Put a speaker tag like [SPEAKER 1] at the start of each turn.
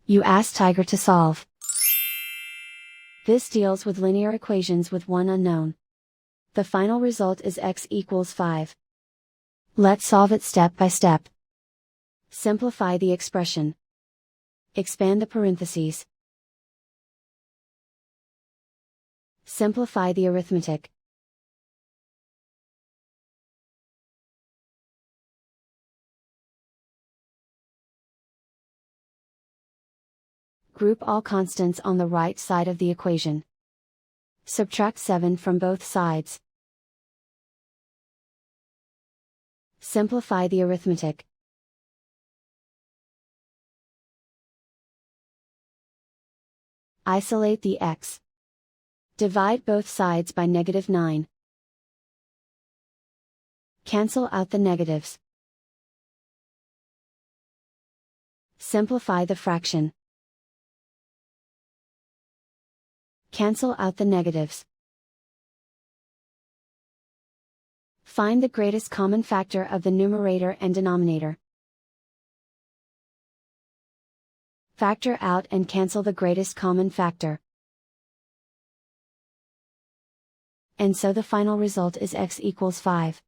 [SPEAKER 1] You ask Tiger to solve. This deals with linear equations with one unknown. The final result is x equals 5. Let's solve it step by step. Simplify the expression. Expand the parentheses. Simplify the arithmetic. Group all constants on the right side of the equation. Subtract 7 from both sides. Simplify the arithmetic. Isolate the x. Divide both sides by -9. Cancel out the negatives. Simplify the fraction. Cancel out the negatives. Find the greatest common factor of the numerator and denominator. Factor out and cancel the greatest common factor. And so the final result is x equals 5.